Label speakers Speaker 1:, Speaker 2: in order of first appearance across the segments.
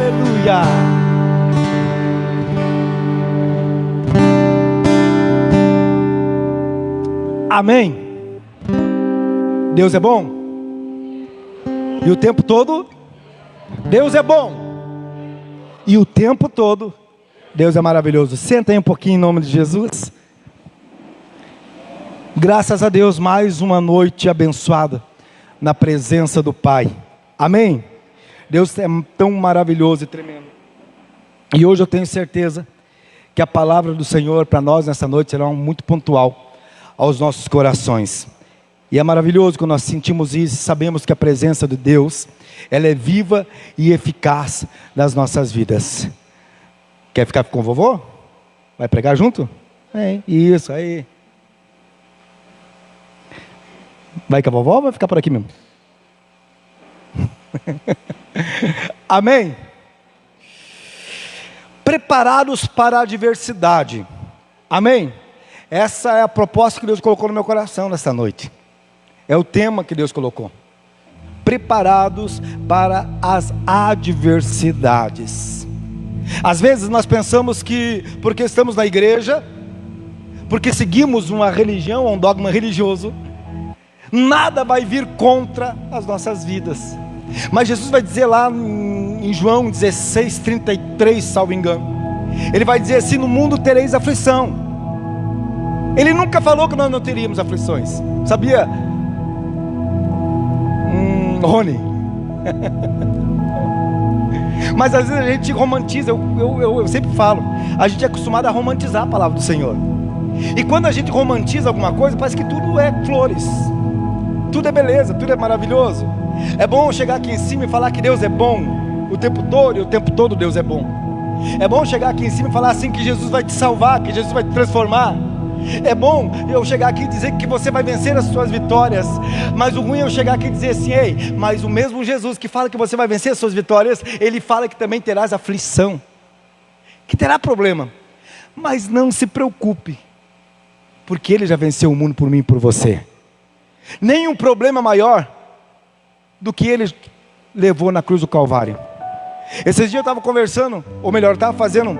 Speaker 1: Aleluia. Amém. Deus é bom. E o tempo todo Deus é bom. E o tempo todo Deus é maravilhoso. Senta aí um pouquinho em nome de Jesus. Graças a Deus, mais uma noite abençoada na presença do Pai. Amém? Deus é tão maravilhoso e tremendo. E hoje eu tenho certeza que a palavra do Senhor para nós nessa noite será muito pontual aos nossos corações. E é maravilhoso quando nós sentimos isso, sabemos que a presença de Deus, ela é viva e eficaz nas nossas vidas. Quer ficar com o vovô? Vai pregar junto? Isso aí. Vai com a vovó ou vai ficar por aqui mesmo? Amém? Preparados para a adversidade. Amém? Essa é a proposta que Deus colocou no meu coração nesta noite. É o tema que Deus colocou. Preparados para as adversidades. Às vezes nós pensamos que porque estamos na igreja, porque seguimos uma religião, um dogma religioso, nada vai vir contra as nossas vidas. Mas Jesus vai dizer lá em João 16:33, salvo engano, Ele vai dizer assim: no mundo tereis aflição. Ele nunca falou que nós não teríamos aflições, sabia? Rony. Mas às vezes a gente romantiza, eu sempre falo, a gente é acostumado a romantizar a palavra do Senhor. E quando a gente romantiza alguma coisa, parece que tudo é flores, tudo é beleza, tudo é maravilhoso. É bom chegar aqui em cima e falar que Deus é bom o tempo todo, e o tempo todo Deus é bom. É bom chegar aqui em cima e falar assim que Jesus vai te salvar, que Jesus vai te transformar. É bom eu chegar aqui e dizer que você vai vencer as suas vitórias. Mas o ruim é eu chegar aqui e dizer assim: ei, mas o mesmo Jesus que fala que você vai vencer as suas vitórias, Ele fala que também terás aflição, que terá problema. Mas não se preocupe, porque Ele já venceu o mundo por mim e por você. Nenhum problema maior do que Ele levou na cruz do Calvário. Esses dias eu estava conversando, ou melhor, estava fazendo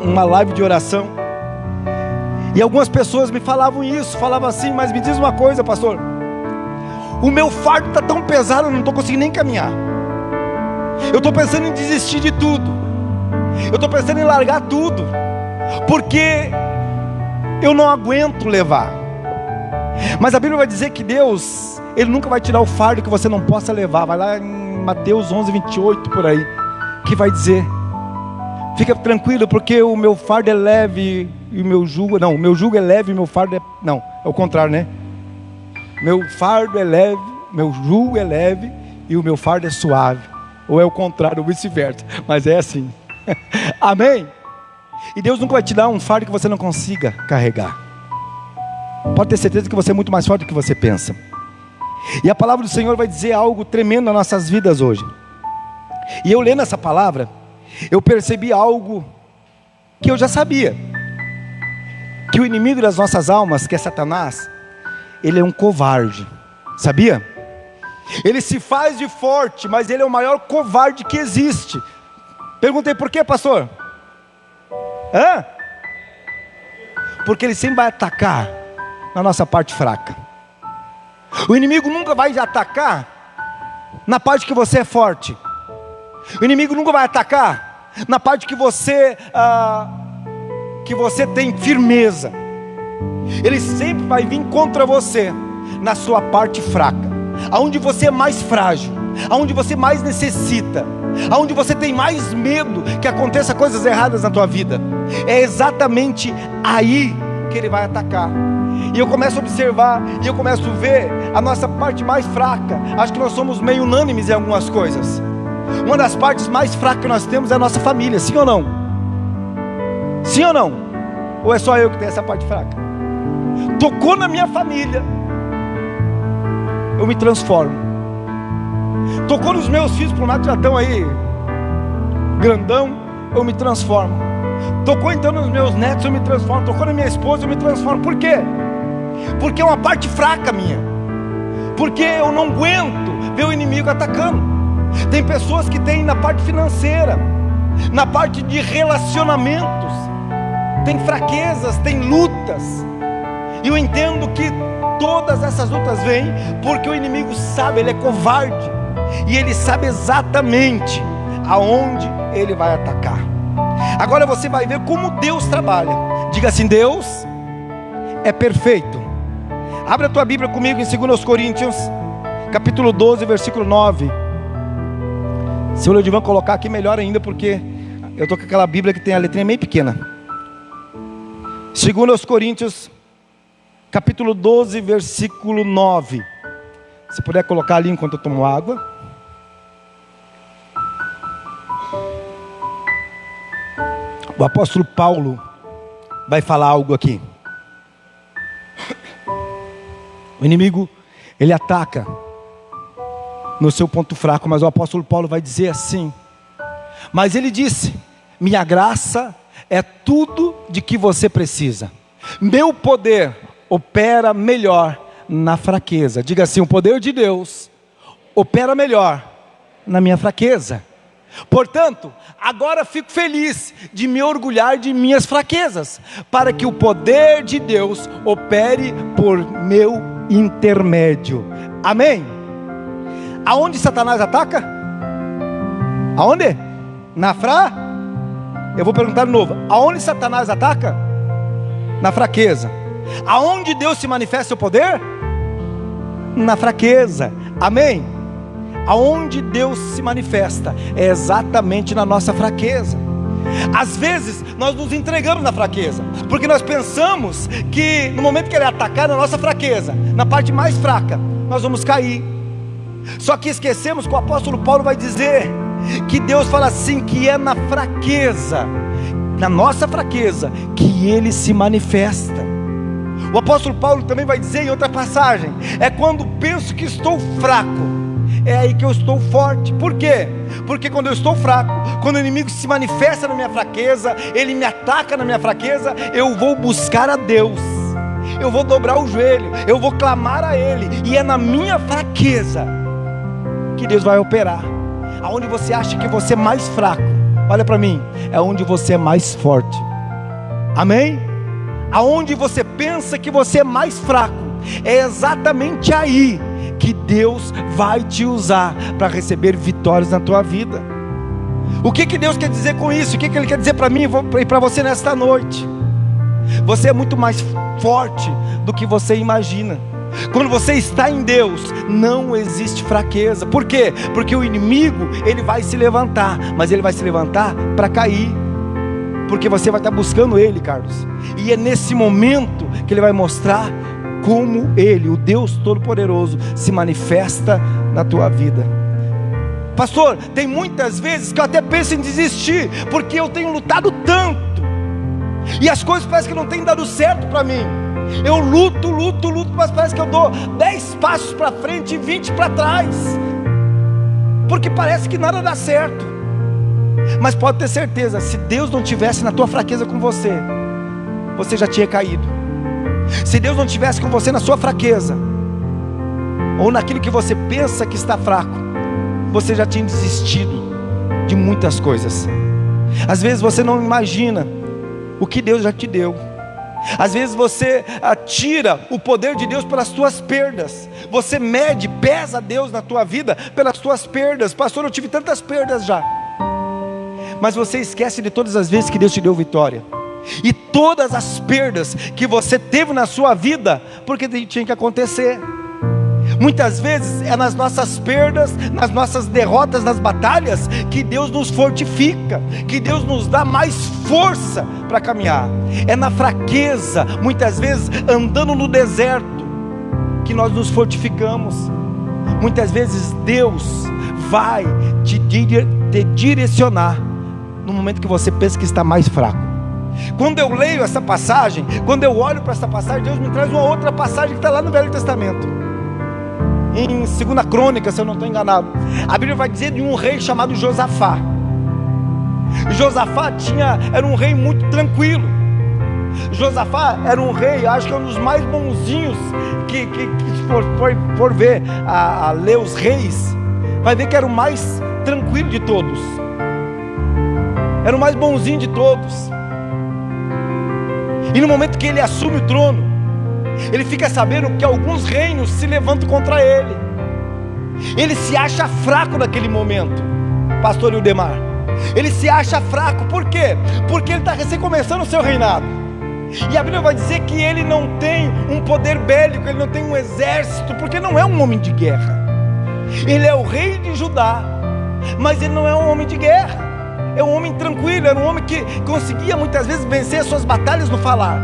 Speaker 1: uma live de oração, e algumas pessoas me falavam isso, falavam assim: mas me diz uma coisa, pastor, o meu fardo está tão pesado, eu não estou conseguindo nem caminhar. Eu estou pensando em desistir de tudo, eu estou pensando em largar tudo, porque eu não aguento levar. Mas a Bíblia vai dizer que Deus, Ele nunca vai tirar o fardo que você não possa levar. Vai lá em Mateus 11:28 por aí, que vai dizer: fica tranquilo, porque o meu fardo é leve e o meu jugo... Não, o meu jugo é leve e o meu fardo é... Não, é o contrário, né? Meu fardo é leve, meu jugo é leve e o meu fardo é suave. Ou é o contrário, ou vice-versa. Mas é assim. Amém? E Deus nunca vai te dar um fardo que você não consiga carregar. Pode ter certeza que você é muito mais forte do que você pensa. E a palavra do Senhor vai dizer algo tremendo nas nossas vidas hoje. E eu lendo essa palavra, eu percebi algo que eu já sabia: que o inimigo das nossas almas, que é Satanás, ele é um covarde. Sabia? Ele se faz de forte, mas ele é o maior covarde que existe. Perguntei: por quê, pastor? Porque ele sempre vai atacar na nossa parte fraca. O inimigo nunca vai atacar na parte que você é forte. O inimigo nunca vai atacar na parte que você tem firmeza. Ele sempre vai vir contra você na sua parte fraca, aonde você é mais frágil, aonde você mais necessita, aonde você tem mais medo que aconteça coisas erradas na tua vida. É exatamente aí que ele vai atacar. E eu começo a observar, e eu começo a ver a nossa parte mais fraca. Acho que nós somos meio unânimes em algumas coisas. Uma das partes mais fracas que nós temos é a nossa família, sim ou não? Sim ou não? Ou é só eu que tenho essa parte fraca? Tocou na minha família, eu me transformo. Tocou nos meus filhos, por mais que já estão aí grandão, eu me transformo. Tocou então nos meus netos, eu me transformo. Tocou na minha esposa, eu me transformo. Por quê? Porque é uma parte fraca minha. Porque eu não aguento ver o inimigo atacando. Tem pessoas que têm na parte financeira, na parte de relacionamentos, tem fraquezas, tem lutas. E eu entendo que todas essas lutas vêm porque o inimigo sabe, ele é covarde, e ele sabe exatamente aonde ele vai atacar. Agora você vai ver como Deus trabalha. Diga assim: Deus é perfeito. Abra a tua Bíblia comigo em 2 Coríntios capítulo 12, versículo 9. Se o Lodivan colocar aqui, melhor ainda, porque eu estou com aquela Bíblia que tem a letrinha bem pequena. 2 Coríntios capítulo 12, versículo 9. Se puder colocar ali enquanto eu tomo água. O apóstolo Paulo vai falar algo aqui. O inimigo, ele ataca no seu ponto fraco, mas o apóstolo Paulo vai dizer assim: mas ele disse: minha graça é tudo de que você precisa. Meu poder opera melhor na fraqueza. Diga assim: o poder de Deus opera melhor na minha fraqueza. Portanto, agora fico feliz de me orgulhar de minhas fraquezas, para que o poder de Deus opere por meu intermédio. Amém? Aonde Satanás ataca? Aonde? Eu vou perguntar de novo: aonde Satanás ataca? Na fraqueza. Aonde Deus se manifesta seu poder? Na fraqueza. Amém? Aonde Deus se manifesta é exatamente na nossa fraqueza. Às vezes nós nos entregamos na fraqueza, porque nós pensamos que no momento que Ele atacar na nossa fraqueza, na parte mais fraca, nós vamos cair. Só que esquecemos que o apóstolo Paulo vai dizer que Deus fala assim, que é na fraqueza, na nossa fraqueza, que Ele se manifesta. O apóstolo Paulo também vai dizer em outra passagem: é quando penso que estou fraco, é aí que eu estou forte. Por quê? Porque quando eu estou fraco, quando o inimigo se manifesta na minha fraqueza, ele me ataca na minha fraqueza, eu vou buscar a Deus, eu vou dobrar o joelho, eu vou clamar a Ele, e é na minha fraqueza que Deus vai operar. Aonde você acha que você é mais fraco, olha para mim, é onde você é mais forte. Amém? Aonde você pensa que você é mais fraco, é exatamente aí que Deus vai te usar para receber vitórias na tua vida. O que Deus quer dizer com isso? O que Ele quer dizer para mim e para você nesta noite? Você é muito mais forte do que você imagina. Quando você está em Deus, não existe fraqueza. Por quê? Porque o inimigo, ele vai se levantar, mas ele vai se levantar para cair, porque você vai estar buscando ele, Carlos. E é nesse momento que ele vai mostrar como Ele, o Deus Todo-Poderoso, se manifesta na tua vida. Pastor, tem muitas vezes que eu até penso em desistir, porque eu tenho lutado tanto, e as coisas parecem que não têm dado certo para mim. Eu luto, mas parece que eu dou 10 passos para frente e 20 para trás, porque parece que nada dá certo. Mas pode ter certeza, se Deus não tivesse na tua fraqueza com você, você já tinha caído. Se Deus não estivesse com você na sua fraqueza, ou naquilo que você pensa que está fraco, você já tinha desistido de muitas coisas. Às vezes você não imagina o que Deus já te deu. Às vezes você tira o poder de Deus pelas tuas perdas. Você pesa Deus na tua vida pelas tuas perdas. Pastor, eu tive tantas perdas já. Mas você esquece de todas as vezes que Deus te deu vitória. E todas as perdas que você teve na sua vida, porque tinha que acontecer. Muitas vezes é nas nossas perdas, nas nossas derrotas, nas batalhas, que Deus nos fortifica, que Deus nos dá mais força para caminhar. É na fraqueza, muitas vezes andando no deserto, que nós nos fortificamos. Muitas vezes Deus vai te direcionar no momento que você pensa que está mais fraco. Quando eu leio essa passagem, quando eu olho para essa passagem, Deus me traz uma outra passagem que está lá no Velho Testamento, em 2 Crônicas, se eu não estou enganado. A Bíblia vai dizer de um rei chamado Josafá. Josafá era um rei muito tranquilo. Josafá era um rei, acho que é um dos mais bonzinhos, que se for ver a ler os reis, vai ver que era o mais tranquilo de todos, era o mais bonzinho de todos. E no momento que ele assume o trono, ele fica sabendo que alguns reinos se levantam contra ele. Ele se acha fraco naquele momento, pastor Ildemar. Ele se acha fraco, por quê? Porque ele está recém começando o seu reinado. E a Bíblia vai dizer que ele não tem um poder bélico, ele não tem um exército, porque não é um homem de guerra. Ele é o rei de Judá, mas ele não é um homem de guerra. É um homem tranquilo, era um homem que conseguia muitas vezes vencer as suas batalhas no falar.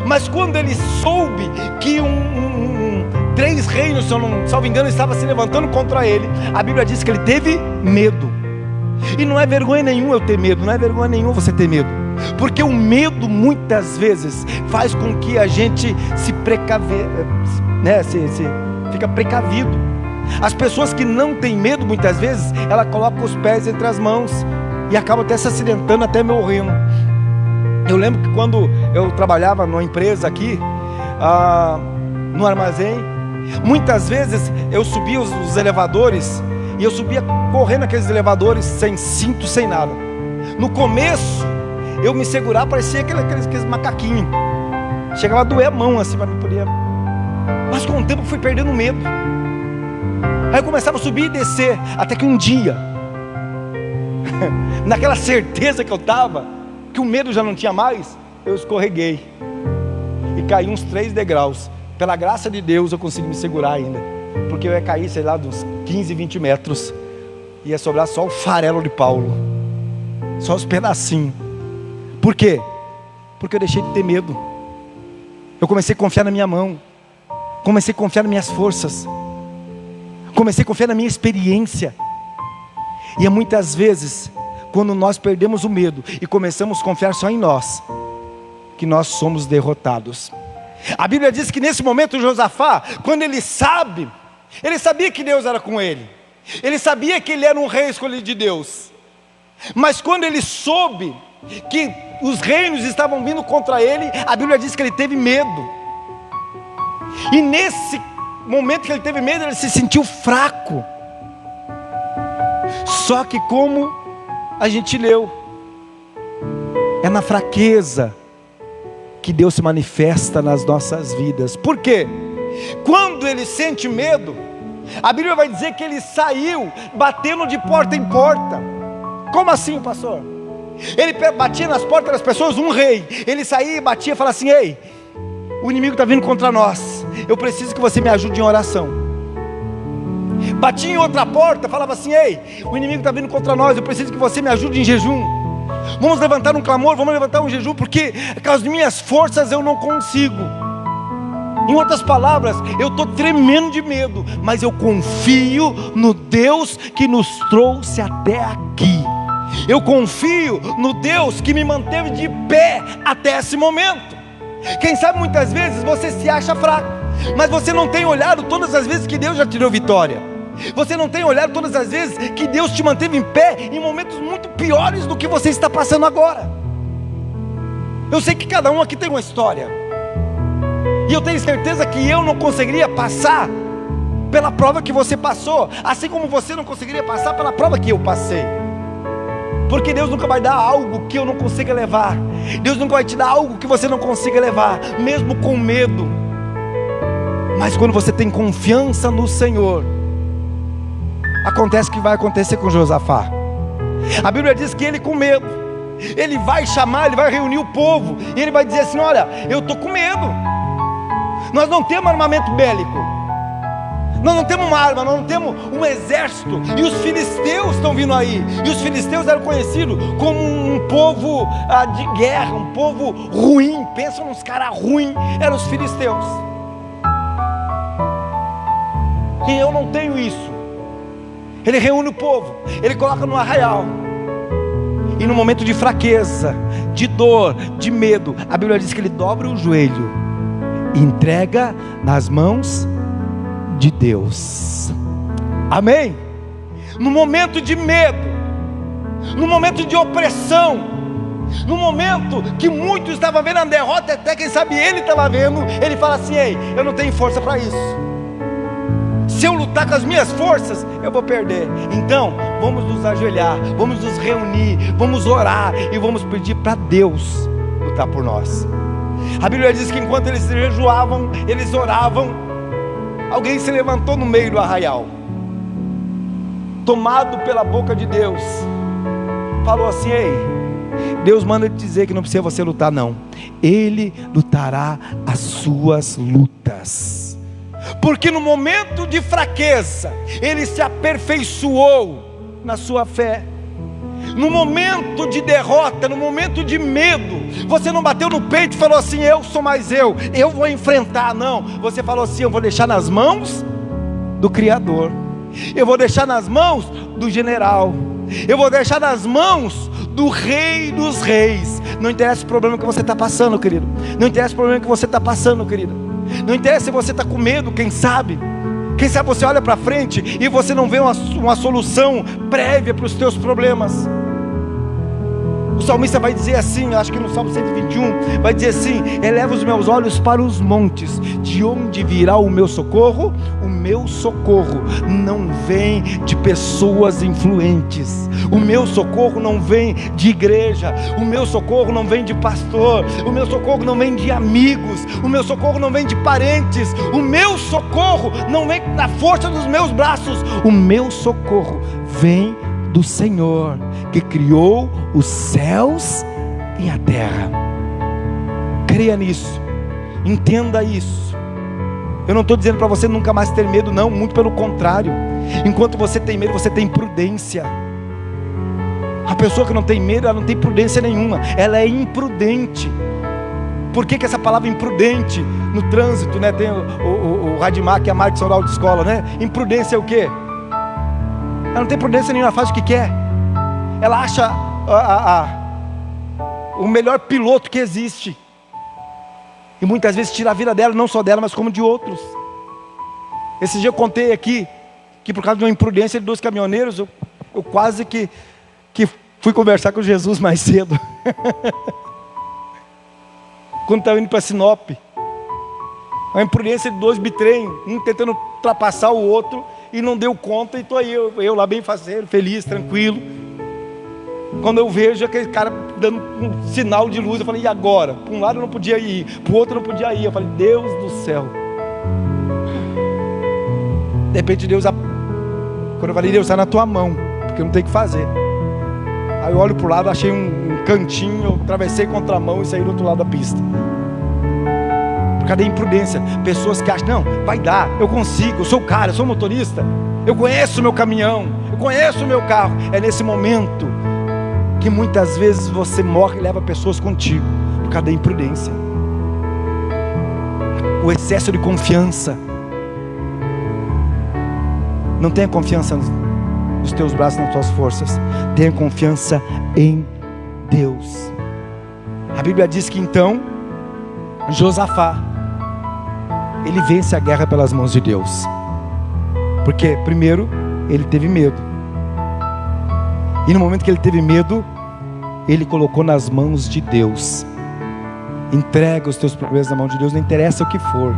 Speaker 1: Mas quando ele soube que três reinos, se eu não salvo engano, estavam se levantando contra ele, a Bíblia diz que ele teve medo. E não é vergonha nenhuma eu ter medo, não é vergonha nenhuma você ter medo, porque o medo muitas vezes faz com que a gente se precaver, né? Fica precavido. As pessoas que não têm medo, muitas vezes, ela coloca os pés entre as mãos e acaba até se acidentando, até morrendo. Eu lembro que quando eu trabalhava numa empresa aqui, no armazém, muitas vezes eu subia os elevadores, e eu subia correndo aqueles elevadores sem cinto, sem nada. No começo, eu me segurava, parecia aqueles macaquinhos. Chegava a doer a mão assim, mas não podia. Mas com o tempo eu fui perdendo medo. Aí eu começava a subir e descer, até que um dia, naquela certeza que eu estava, que o medo já não tinha mais, eu escorreguei e caí uns 3 degraus. Pela graça de Deus eu consegui me segurar ainda, porque eu ia cair, sei lá, de uns 15, 20 metros, ia sobrar só o farelo de Paulo, só os pedacinhos. Por quê? Porque eu deixei de ter medo. Eu comecei a confiar na minha mão, comecei a confiar nas minhas forças, comecei a confiar na minha experiência. E é muitas vezes, quando nós perdemos o medo e começamos a confiar só em nós, que nós somos derrotados. A Bíblia diz que nesse momento Josafá, quando ele sabia que Deus era com ele, ele sabia que ele era um rei escolhido de Deus, mas quando ele soube que os reinos estavam vindo contra ele, a Bíblia diz que ele teve medo. E nesse momento que ele teve medo, ele se sentiu fraco. Só que, como a gente leu, é na fraqueza que Deus se manifesta nas nossas vidas. Por quê? Quando ele sente medo, a Bíblia vai dizer que ele saiu batendo de porta em porta. Como assim, pastor? Ele batia nas portas das pessoas, um rei. Ele saía e batia e falava assim: ei, o inimigo está vindo contra nós, eu preciso que você me ajude em oração. Batia em outra porta, falava assim: ei, o inimigo está vindo contra nós, eu preciso que você me ajude em jejum. Vamos levantar um clamor, vamos levantar um jejum, porque com as minhas forças eu não consigo. Em outras palavras, eu estou tremendo de medo, mas eu confio no Deus que nos trouxe até aqui. Eu confio no Deus que me manteve de pé até esse momento. Quem sabe muitas vezes você se acha fraco, mas você não tem olhado todas as vezes que Deus já te deu vitória. Você não tem olhado todas as vezes que Deus te manteve em pé em momentos muito piores do que você está passando agora. Eu sei que cada um aqui tem uma história, e eu tenho certeza que eu não conseguiria passar pela prova que você passou, assim como você não conseguiria passar pela prova que eu passei. Porque Deus nunca vai dar algo que eu não consiga levar. Deus nunca vai te dar algo que você não consiga levar, mesmo com medo. Mas quando você tem confiança no Senhor, acontece o que vai acontecer com Josafá. A Bíblia diz que ele, com medo, ele vai chamar, ele vai reunir o povo, e ele vai dizer assim: olha, eu estou com medo. Nós não temos armamento bélico, nós não temos uma arma, nós não temos um exército, e os filisteus estão vindo aí. E os filisteus eram conhecidos como um povo de guerra, um povo ruim. Pensa nos caras ruins, eram os filisteus. E eu não tenho isso. Ele reúne o povo, ele coloca no arraial, e no momento de fraqueza, de dor, de medo, a Bíblia diz que ele dobra o joelho e entrega nas mãos de Deus. Amém? No momento de medo, no momento de opressão, no momento que muitos estavam vendo a derrota, até quem sabe ele estava vendo, ele fala assim: ei, eu não tenho força para isso. Se eu lutar com as minhas forças, eu vou perder. Então, vamos nos ajoelhar, vamos nos reunir, vamos orar e vamos pedir para Deus lutar por nós. A Bíblia diz que enquanto eles jejuavam, eles oravam, alguém se levantou no meio do arraial, tomado pela boca de Deus, falou assim: ei, Deus manda te dizer que não precisa você lutar não, Ele lutará as suas lutas, porque no momento de fraqueza, Ele se aperfeiçoou na sua fé. No momento de derrota, no momento de medo, você não bateu no peito e falou assim: eu sou mais eu vou enfrentar. Não, você falou assim: eu vou deixar nas mãos do Criador, eu vou deixar nas mãos do general, eu vou deixar nas mãos do Rei dos Reis. Não interessa o problema que você está passando, querido. Não interessa o problema que você está passando, querida. Não interessa se você está com medo, quem sabe você olha para frente e você não vê uma solução prévia para os teus problemas. O salmista vai dizer assim, acho que no Salmo 121, vai dizer assim: eleva os meus olhos para os montes, de onde virá o meu socorro? O meu socorro não vem de pessoas influentes, o meu socorro não vem de igreja, o meu socorro não vem de pastor, o meu socorro não vem de amigos, o meu socorro não vem de parentes, o meu socorro não vem na força dos meus braços, o meu socorro vem do Senhor, que criou os céus e a terra. Creia nisso, entenda isso. Eu não estou dizendo para você nunca mais ter medo, não, muito pelo contrário. Enquanto você tem medo, você tem prudência. A pessoa que não tem medo, ela não tem prudência nenhuma, ela é imprudente. Por que essa palavra imprudente no trânsito, né? Tem o Radimar, que é a marca oral de escola, né? Imprudência é o quê? Ela não tem prudência nenhuma, ela faz o que quer. Ela acha o melhor piloto que existe, e muitas vezes tira a vida dela, não só dela, mas como de outros. Esse dia eu contei aqui que por causa de uma imprudência de 2 caminhoneiros, eu quase que fui conversar com Jesus mais cedo. Quando estava indo para Sinop, a imprudência de 2 bitrem, um tentando ultrapassar o outro, e não deu conta, e estou aí, eu lá bem faceiro, feliz, tranquilo. Quando eu vejo aquele cara dando um sinal de luz, eu falei: e agora? Para um lado eu não podia ir, para o outro eu não podia ir. Eu falei: Deus do céu. De repente Deus, quando eu falei: Deus, está na tua mão, porque eu não tenho o que fazer. Aí eu olho para o lado, achei um cantinho, eu atravessei contra a mão e saí do outro lado da pista. Cadê a imprudência? Pessoas que acham: não, vai dar, eu consigo, eu sou o cara, eu sou o motorista, eu conheço o meu caminhão, eu conheço o meu carro. É nesse momento que muitas vezes você morre e leva pessoas contigo, por causa da imprudência, o excesso de confiança. Não tenha confiança nos teus braços, nas tuas forças, tenha confiança em Deus. A Bíblia diz que então Josafá, ele vence a guerra pelas mãos de Deus, porque primeiro ele teve medo, e no momento que ele teve medo, ele colocou nas mãos de Deus. Entrega os teus problemas na mão de Deus, não interessa o que for.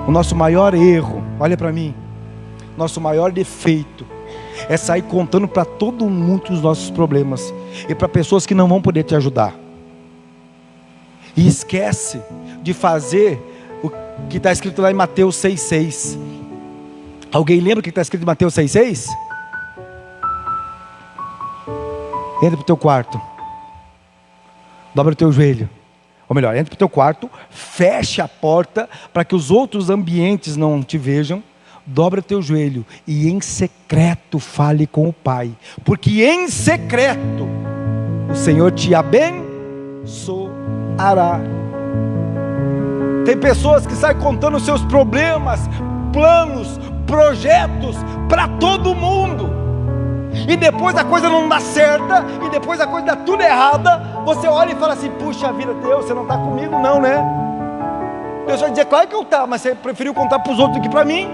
Speaker 1: O nosso maior erro, olha para mim, nosso maior defeito é sair contando para todo mundo os nossos problemas, e para pessoas que não vão poder te ajudar, e esquece de fazer o que está escrito lá em Mateus 6,6. Alguém lembra o que está escrito em Mateus 6,6? Entra para o teu quarto, dobra o teu joelho, ou melhor, entra para o teu quarto, feche a porta para que os outros ambientes não te vejam, dobra o teu joelho e em secreto fale com o Pai, porque em secreto o Senhor te abençoará. Tem pessoas que saem contando os seus problemas, planos, projetos para todo mundo, e depois a coisa não dá certa, e depois a coisa dá tudo errada. Você olha e fala assim: puxa vida, Deus, você não está comigo não, né? Deus vai dizer: claro que eu estava, mas você preferiu contar para os outros do que para mim.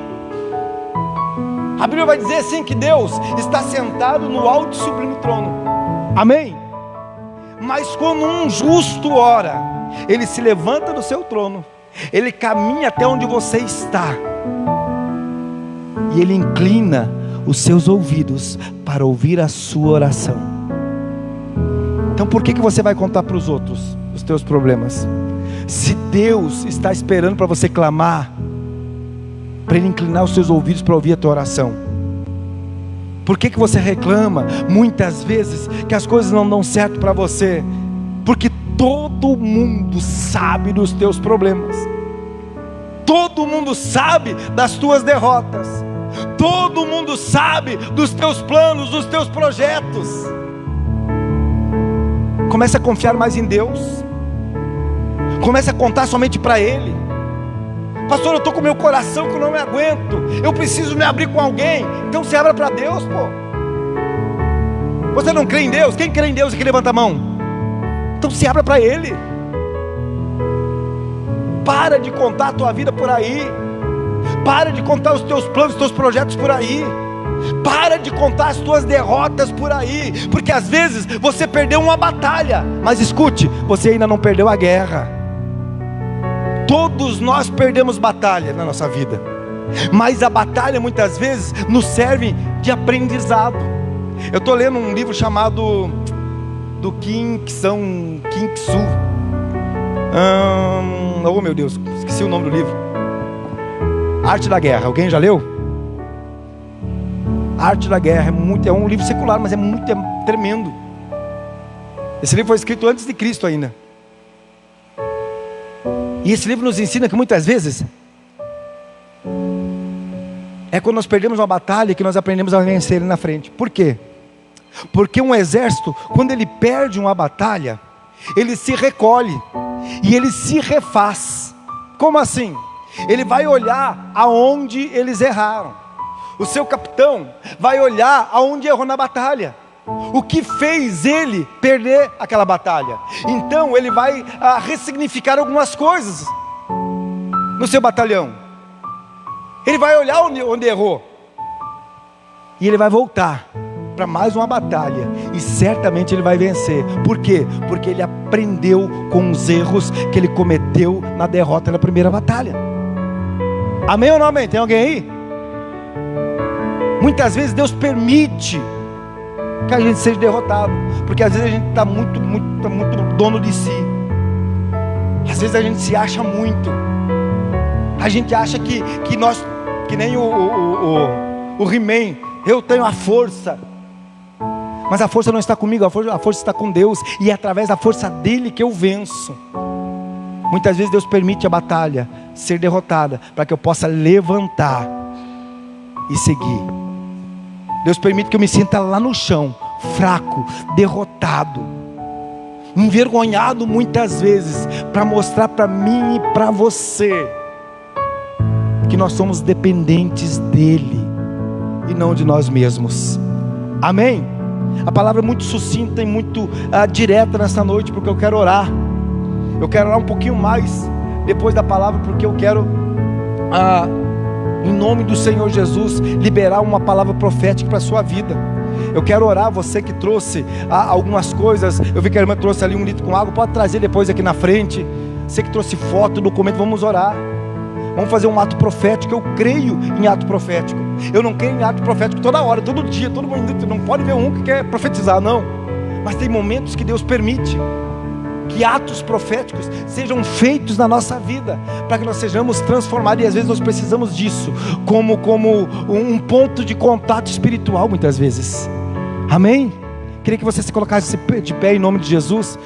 Speaker 1: A Bíblia vai dizer assim, que Deus está sentado no alto e sublime trono, amém? Mas quando um justo ora, ele se levanta do seu trono, ele caminha até onde você está, e Ele inclina os seus ouvidos para ouvir a sua oração. Então por que você vai contar para os outros os teus problemas? Se Deus está esperando para você clamar, para Ele inclinar os seus ouvidos para ouvir a tua oração. Por que você reclama muitas vezes que as coisas não dão certo para você? Porque todo mundo sabe dos teus problemas, todo mundo sabe das tuas derrotas, todo mundo sabe dos teus planos, dos teus projetos. Comece a confiar mais em Deus, comece a contar somente para Ele. Pastor, eu estou com meu coração que eu não me aguento, eu preciso me abrir com alguém. Então se abra para Deus, pô. Você não crê em Deus? Quem crê em Deus aqui levanta a mão. Então se abra para Ele. Para de contar a tua vida por aí. Para de contar os teus planos, os teus projetos por aí. Para de contar as tuas derrotas por aí. Porque às vezes você perdeu uma batalha, mas escute, você ainda não perdeu a guerra. Todos nós perdemos batalha na nossa vida, mas a batalha muitas vezes nos serve de aprendizado. Eu estou lendo um livro chamado do Kim Ksu. Oh meu Deus, esqueci o nome do livro. Arte da Guerra. Alguém já leu? Arte da Guerra é um livro secular, mas é tremendo. Esse livro foi escrito antes de Cristo ainda. E esse livro nos ensina que muitas vezes é quando nós perdemos uma batalha que nós aprendemos a vencer ele na frente. Por quê? Porque um exército, quando ele perde uma batalha, ele se recolhe e ele se refaz. Como assim? Ele vai olhar aonde eles erraram. O seu capitão vai olhar aonde errou na batalha, o que fez ele perder aquela batalha. Então ele vai ressignificar algumas coisas no seu batalhão. Ele vai olhar onde errou, e ele vai voltar para mais uma batalha, e certamente ele vai vencer. Por quê? Porque ele aprendeu com os erros que ele cometeu na derrota na primeira batalha. Amém ou não amém? Tem alguém aí? Muitas vezes Deus permite que a gente seja derrotado, porque às vezes a gente está muito dono de si. Às vezes a gente se acha muito. A gente acha que nós, que nem o He-Man, eu tenho a força. Mas a força não está comigo, a força está com Deus, e é através da força dele que eu venço. Muitas vezes Deus permite a batalha ser derrotada, para que eu possa levantar e seguir. Deus permite que eu me sinta lá no chão, fraco, derrotado, envergonhado muitas vezes, para mostrar para mim e para você que nós somos dependentes dele e não de nós mesmos. Amém? A palavra é muito sucinta e muito direta nessa noite, porque eu quero orar. Eu quero orar um pouquinho mais depois da palavra, porque eu quero em nome do Senhor Jesus liberar uma palavra profética para a sua vida. Eu quero orar. Você que trouxe algumas coisas, eu vi que a irmã trouxe ali 1 litro com água, pode trazer depois aqui na frente. Você que trouxe foto, documento, vamos orar. Vamos fazer um ato profético. Eu creio em ato profético. Eu não creio em ato profético toda hora, todo dia, todo minuto. Não pode ver um que quer profetizar, não. Mas tem momentos que Deus permite que atos proféticos sejam feitos na nossa vida, para que nós sejamos transformados. E às vezes nós precisamos disso como um ponto de contato espiritual, muitas vezes. Amém? Queria que você se colocasse de pé em nome de Jesus.